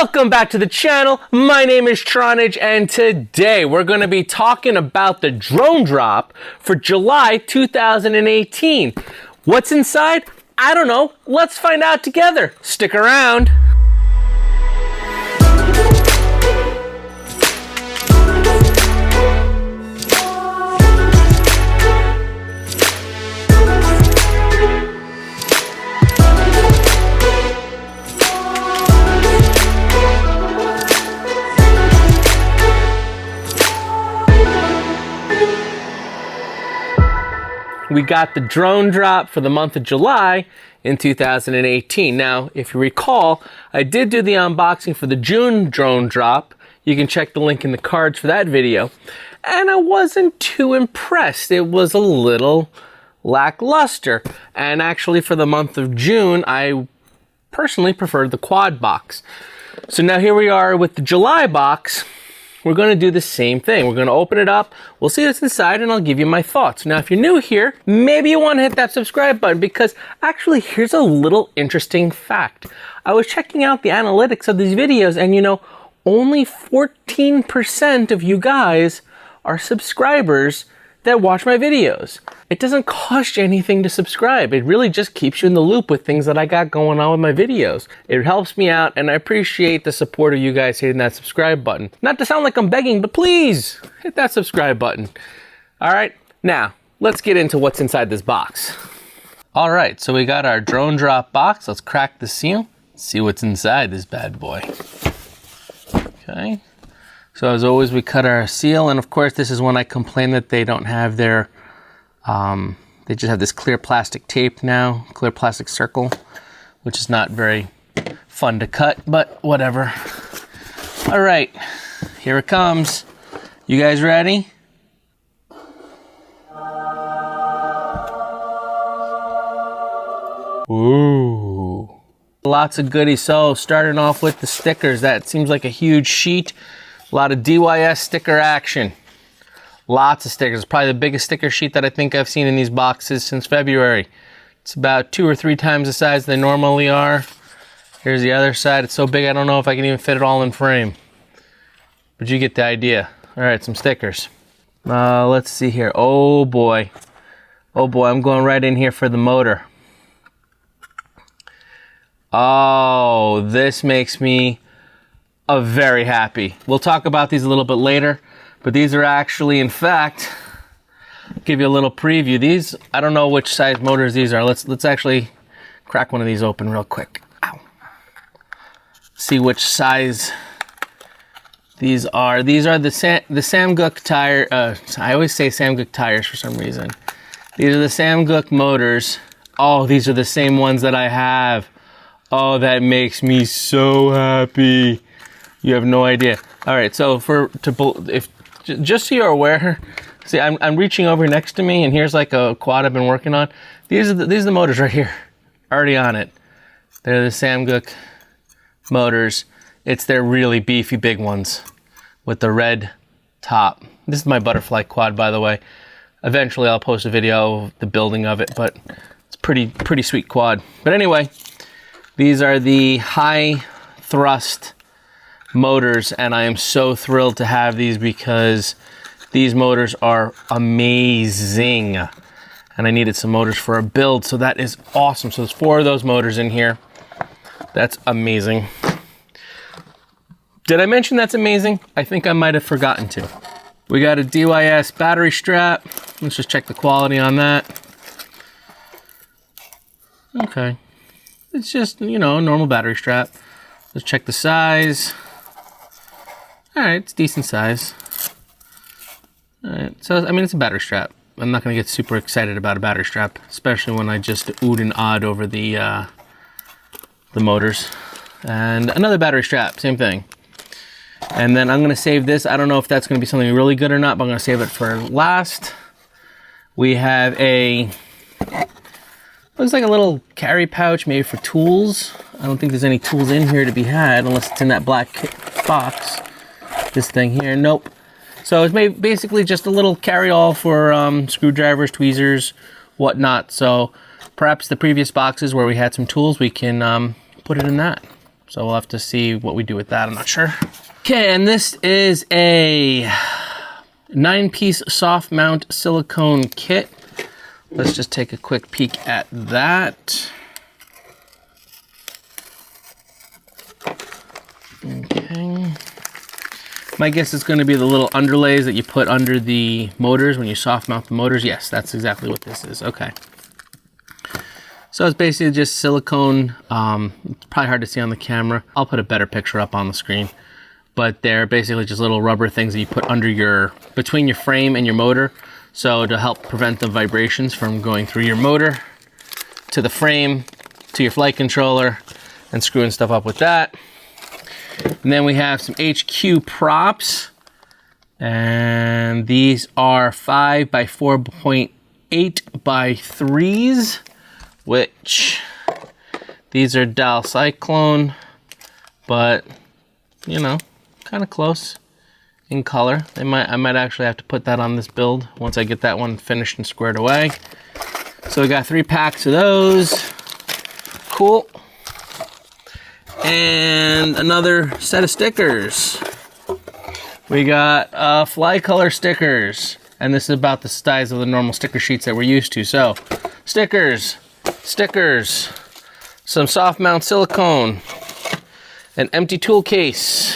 Welcome back to the channel. My name is Tronage, and today we're going to be talking about the drone drop for July 2018. What's inside? I don't know. Let's find out together. Stick around. We got the drone drop for the month of July in 2018. Now, if you recall, I did do the unboxing for the June drone drop. You can check the link in the cards for that video. And I wasn't too impressed. It was a little lackluster. And actually for the month of June, I personally preferred the quad box. So now here we are with the July box. We're going to do the same thing. We're going to open it up. We'll see what's inside and I'll give you my thoughts. Now, if you're new here, maybe you want to hit that subscribe button because actually here's a little interesting fact. I was checking out the analytics of these videos and you know, only 14% of you guys are subscribers that watch my videos. It doesn't cost you anything to subscribe. It really just keeps you in the loop with things that I got going on with my videos. It helps me out and I appreciate the support of you guys hitting that subscribe button. Not to sound like I'm begging, but please hit that subscribe button. All right, now let's get into what's inside this box. All right, so we got our drone drop box. Let's crack the seal, see what's inside this bad boy. Okay. So as always, we cut our seal, and of course, this is when I complain that they don't have their, they just have this clear plastic tape now, clear plastic circle, which is not very fun to cut, but whatever. All right, here it comes. You guys ready? Ooh. Lots of goodies. So starting off with the stickers, that seems like a huge sheet. A lot of DYS sticker action. Lots of stickers. Probably the biggest sticker sheet that I think I've seen in these boxes since February. It's about 2 or 3 times the size they normally are. Here's the other side. It's so big I don't know if I can even fit it all in frame. But you get the idea. All right, some stickers. Let's see here. Oh boy. Oh boy, I'm going right in here for the motor. Oh, this makes me very happy. We'll talk about these a little bit later, but these are actually, in fact, give you a little preview. These, I don't know which size motors these are. Let's actually crack one of these open real quick. Ow. See which size these are. These are the Samguk tire. I always say Samguk tires for some reason. These are the Samguk motors. Oh, these are the same ones that I have. Oh, that makes me so happy. You have no idea. All right, so just so you're aware, see, I'm reaching over next to me, and here's like a quad I've been working on. These are the motors right here, already on it. They're the Samguk motors. It's their really beefy big ones with the red top. This is my butterfly quad, by the way. Eventually, I'll post a video of the building of it, but it's pretty sweet quad. But anyway, these are the high thrust motors, and I am so thrilled to have these because these motors are amazing, and I needed some motors for a build, so that is awesome. So there's 4 of those motors in here. That's amazing. Did I mention that's amazing? I think I might have forgotten to. We got a DYS battery strap. Let's just check the quality on that. Okay, it's just, you know, a normal battery strap. Let's check the size. All right, it's decent size. All right, so I mean, it's a battery strap. I'm not gonna get super excited about a battery strap, especially when I just oohed and awed over the motors. And another battery strap, same thing. And then I'm gonna save this. I don't know if that's gonna be something really good or not, but I'm gonna save it for last. We have a, looks like a little carry pouch maybe for tools. I don't think there's any tools in here to be had unless it's in that black box. This thing here, nope. So it's basically just a little carry-all for screwdrivers, tweezers, whatnot. So perhaps the previous boxes where we had some tools, we can put it in that. So we'll have to see what we do with that. I'm not sure. Okay, and this is a 9-piece soft mount silicone kit. Let's just take a quick peek at that. Okay. My guess is going to be the little underlays that you put under the motors when you soft mount the motors. Yes, that's exactly what this is. Okay. So it's basically just silicone. It's probably hard to see on the camera. I'll put a better picture up on the screen. But they're basically just little rubber things that you put under between your frame and your motor. So to help prevent the vibrations from going through your motor to the frame, to your flight controller, and screwing stuff up with that. And then we have some HQ props. And these are 5 by 4.8 by 3s, which these are Dial Cyclone, but you know, kind of close in color. I might actually have to put that on this build once I get that one finished and squared away. So we got 3 packs of those. Cool. And another set of stickers. We got fly color stickers, and this is about the size of the normal sticker sheets that we're used to. So stickers, some soft mount silicone, an empty tool case,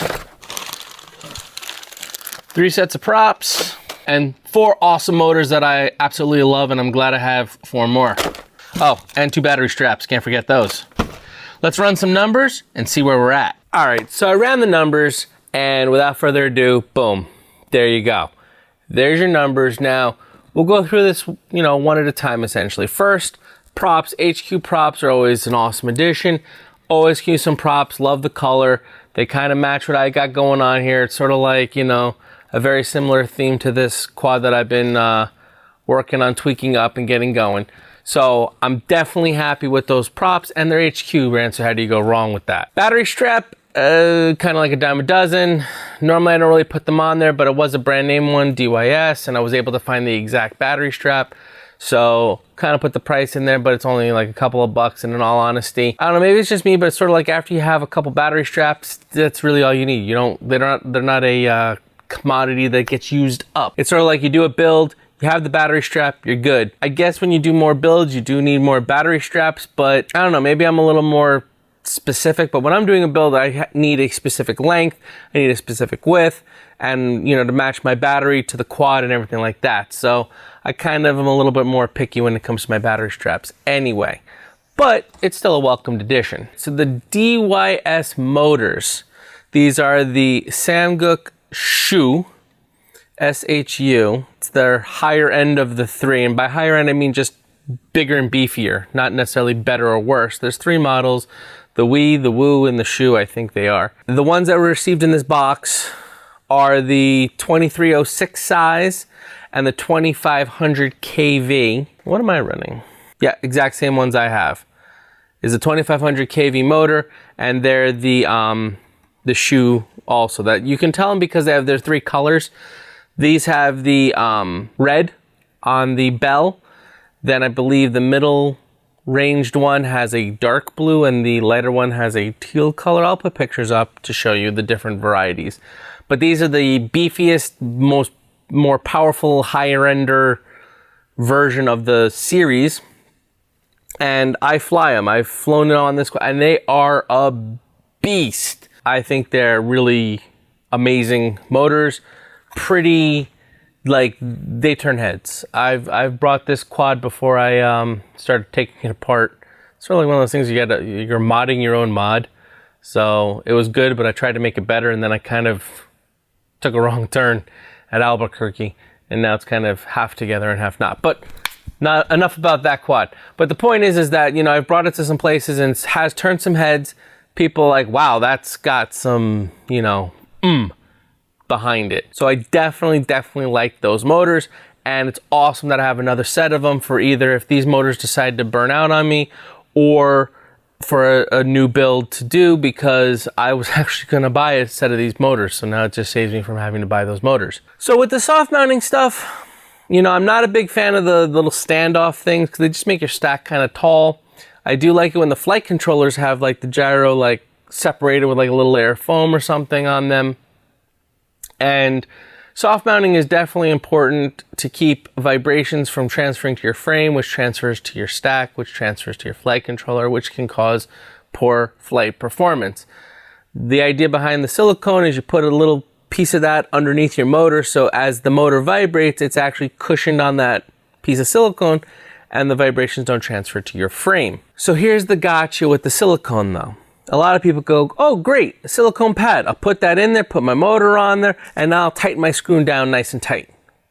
3 sets of props, and 4 awesome motors that I absolutely love, and I'm glad I have 4 more. Oh, and 2 battery straps, can't forget those. Let's run some numbers and see where we're at. All right, so I ran the numbers, and without further ado, boom, there you go. There's your numbers. Now, we'll go through this, you know, one at a time, essentially. First, props. HQ props are always an awesome addition. Always use some props, love the color. They kind of match what I got going on here. It's sort of like, you know, a very similar theme to this quad that I've been working on tweaking up and getting going. So I'm definitely happy with those props and their HQ, Rand, so how do you go wrong with that? Battery strap, kind of like a dime a dozen. Normally I don't really put them on there, but it was a brand name one, DYS, and I was able to find the exact battery strap. So kind of put the price in there, but it's only like a couple of bucks, and in all honesty, I don't know, maybe it's just me, but it's sort of like after you have a couple battery straps, that's really all you need. They're not a commodity that gets used up. It's sort of like you do a build, you have the battery strap, you're good. I guess when you do more builds, you do need more battery straps, but I don't know, maybe I'm a little more specific, but when I'm doing a build, I need a specific length, I need a specific width, and you know, to match my battery to the quad and everything like that. So I kind of am a little bit more picky when it comes to my battery straps anyway, but it's still a welcomed addition. So the DYS motors, these are the Samguk SHU, SHU. It's their higher end of the 3, and by higher end I mean just bigger and beefier, not necessarily better or worse. There's 3 models, the Wii, the Woo, and the SHU, I think they are. The ones that were received in this box are the 2306 size and the 2500 kV. What am I running? Yeah, exact same ones I have. Is a 2500 kV motor, and they're the SHU also. That you can tell them because they have their 3 colors. These have the red on the bell. Then I believe the middle ranged one has a dark blue and the lighter one has a teal color. I'll put pictures up to show you the different varieties. But these are the beefiest, more powerful, higher ender version of the series. And I fly them. I've flown it on this, and they are a beast. I think they're really amazing motors. Pretty, like, they turn heads. I've brought this quad before I started taking it apart. It's really one of those things you're modding your own mod. So it was good, but I tried to make it better, and then I kind of took a wrong turn at Albuquerque, and now it's kind of half together and half not. But not enough about that quad. But the point is that, you know, I've brought it to some places and it has turned some heads. People are like, wow, that's got some, you know, behind it. So I definitely like those motors, and it's awesome that I have another set of them for either if these motors decide to burn out on me, or for a new build to do, because I was actually going to buy a set of these motors, so now it just saves me from having to buy those motors. So with the soft mounting stuff, you know, I'm not a big fan of the little standoff things because they just make your stack kind of tall. I do like it when the flight controllers have like the gyro like separated with like a little layer of foam or something on them. And soft mounting is definitely important to keep vibrations from transferring to your frame, which transfers to your stack, which transfers to your flight controller, which can cause poor flight performance. The idea behind the silicone is you put a little piece of that underneath your motor, so as the motor vibrates, it's actually cushioned on that piece of silicone and the vibrations don't transfer to your frame. So here's the gotcha with the silicone though. A lot of people go, oh great, a silicone pad. I'll put that in there, put my motor on there, and I'll tighten my screw down nice and tight.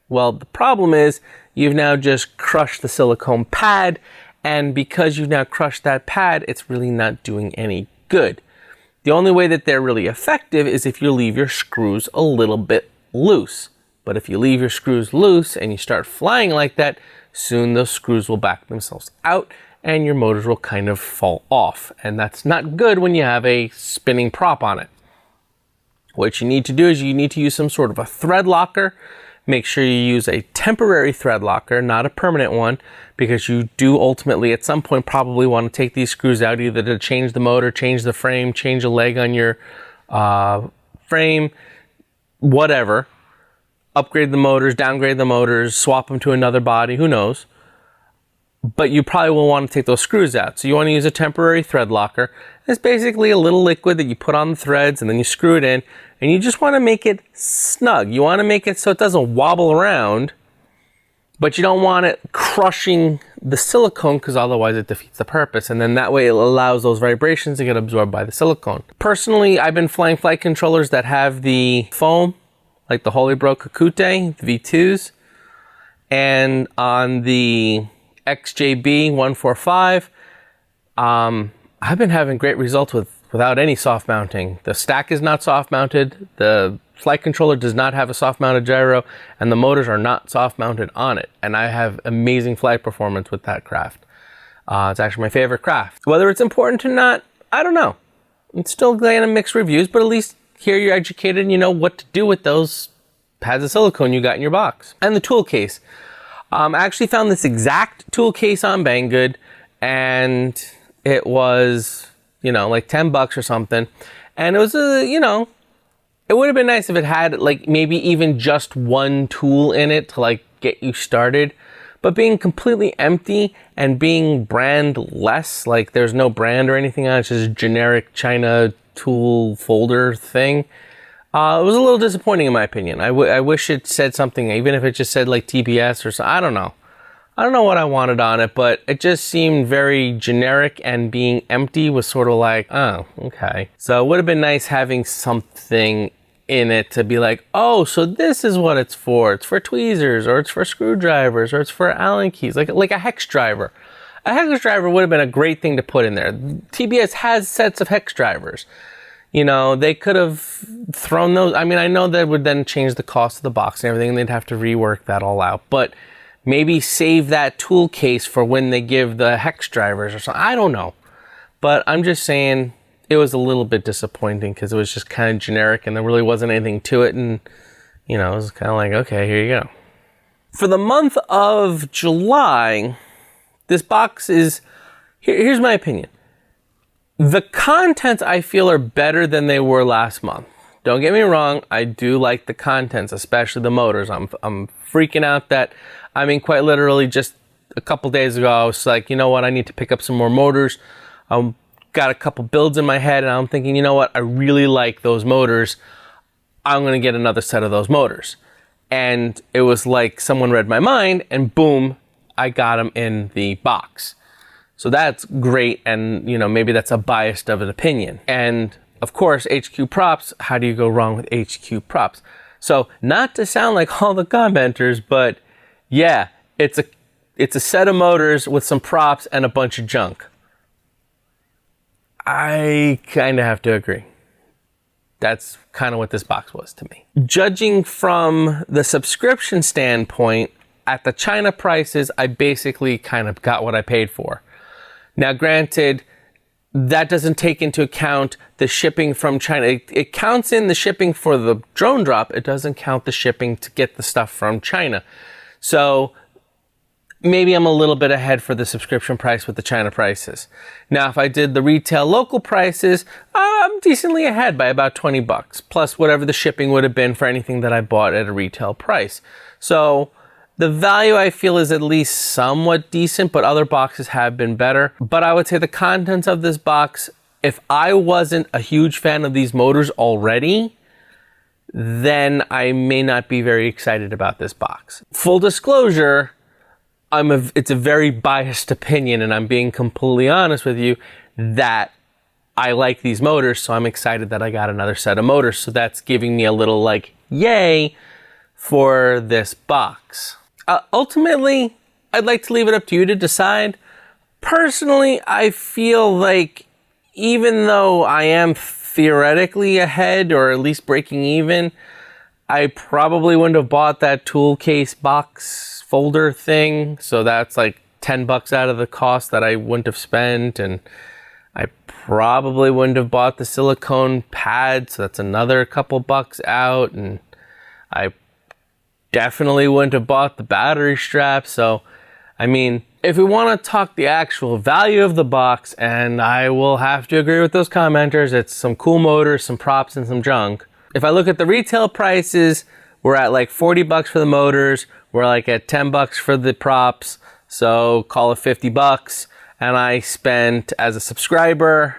Well, the problem is you've now just crushed the silicone pad, and because you've now crushed that pad, it's really not doing any good. The only way that they're really effective is if you leave your screws a little bit loose. But if you leave your screws loose and you start flying like that, soon those screws will back themselves out and your motors will kind of fall off. And that's not good when you have a spinning prop on it. What you need to do is you need to use some sort of a thread locker. Make sure you use a temporary thread locker, not a permanent one, because you do ultimately at some point probably want to take these screws out either to change the motor, change the frame, change a leg on your frame, whatever. Upgrade the motors, downgrade the motors, swap them to another body, who knows. But you probably will want to take those screws out. So you want to use a temporary thread locker. It's basically a little liquid that you put on the threads and then you screw it in, and you just want to make it snug. You want to make it so it doesn't wobble around, but you don't want it crushing the silicone because otherwise it defeats the purpose. And then that way it allows those vibrations to get absorbed by the silicone. Personally, I've been flying flight controllers that have the foam, like the Holybro Kakute, the V2s, and on the XJB 145, I've been having great results without any soft mounting. The stack is not soft mounted, the flight controller does not have a soft mounted gyro, and the motors are not soft mounted on it. And I have amazing flight performance with that craft. It's actually my favorite craft. Whether it's important or not, I don't know. It's still getting mixed reviews, but at least here you're educated and you know what to do with those pads of silicone you got in your box. And the tool case. I actually found this exact tool case on Banggood, and it was, you know, like 10 bucks or something. And it was you know, it would have been nice if it had like maybe even just one tool in it to like get you started. But being completely empty and being brand-less, like there's no brand or anything on it, it's just a generic China tool folder thing. It was a little disappointing in my opinion. I wish it said something, even if it just said like TBS or something. I don't know. I don't know what I wanted on it, but it just seemed very generic, and being empty was sort of like, oh, okay. So it would have been nice having something in it to be like, oh, so this is what it's for. It's for tweezers, or it's for screwdrivers, or it's for Allen keys, like a hex driver. A hex driver would have been a great thing to put in there. TBS has sets of hex drivers. You know, they could have thrown those. I mean, I know that would then change the cost of the box and everything, and they'd have to rework that all out. But maybe save that tool case for when they give the hex drivers or something. I don't know. But I'm just saying it was a little bit disappointing because it was just kind of generic and there really wasn't anything to it. And, you know, it was kind of like, okay, here you go. For the month of July, this box is, here's my opinion. The contents I feel are better than they were last month. Don't get me wrong, I do like the contents, especially the motors. I'm freaking out that, I mean, quite literally just a couple days ago, I was like, you know what, I need to pick up some more motors. Got a couple builds in my head, and I'm thinking, you know what, I really like those motors. I'm gonna get another set of those motors. And it was like someone read my mind, and boom, I got them in the box. So that's great, and you know, maybe that's a biased of an opinion. And of course, HQ props, how do you go wrong with HQ props? So not to sound like all the commenters, but yeah, it's a set of motors with some props and a bunch of junk. I kind of have to agree. That's kind of what this box was to me. Judging from the subscription standpoint, at the China prices, I basically kind of got what I paid for. Now, granted, that doesn't take into account the shipping from China. It counts in the shipping for the drone drop. It doesn't count the shipping to get the stuff from China. So maybe I'm a little bit ahead for the subscription price with the China prices. Now, if I did the retail local prices, I'm I'm decently ahead by about 20 bucks, plus whatever the shipping would have been for anything that I bought at a retail price. So the value I feel is at least somewhat decent, but other boxes have been better. But I would say the contents of this box, if I wasn't a huge fan of these motors already, then I may not be very excited about this box. Full disclosure, it's a very biased opinion, and I'm being completely honest with you that I like these motors, so I'm excited that I got another set of motors. So that's giving me a little like, yay for this box. Ultimately, I'd like to leave it up to you to decide. Personally, I feel like even though I am theoretically ahead, or at least breaking even, I probably wouldn't have bought that tool case box folder thing. So that's like 10 bucks out of the cost that I wouldn't have spent. And I probably wouldn't have bought the silicone pad, so that's another couple bucks out. And I definitely wouldn't have bought the battery strap. So, I mean, if we want to talk the actual value of the box, and I will have to agree with those commenters, it's some cool motors, some props, and some junk. If I look at the retail prices, we're at like 40 bucks for the motors, we're like at 10 bucks for the props, so call it 50 bucks. And I spent, as a subscriber,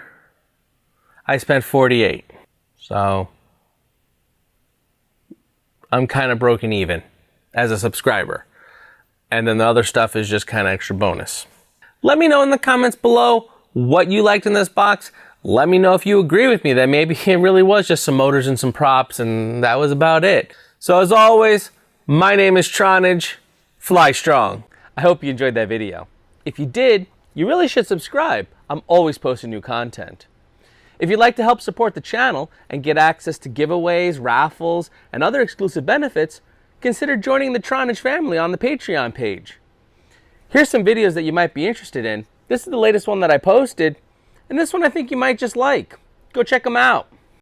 I spent 48. So I'm kind of broken even as a subscriber. And then the other stuff is just kind of extra bonus. Let me know in the comments below what you liked in this box. Let me know if you agree with me that maybe it really was just some motors and some props and that was about it. So as always, my name is Tronage. Fly strong. I hope you enjoyed that video. If you did, you really should subscribe. I'm always posting new content. If you'd like to help support the channel and get access to giveaways, raffles, and other exclusive benefits, consider joining the Tronage family on the Patreon page. Here's some videos that you might be interested in. This is the latest one that I posted, and this one I think you might just like. Go check them out.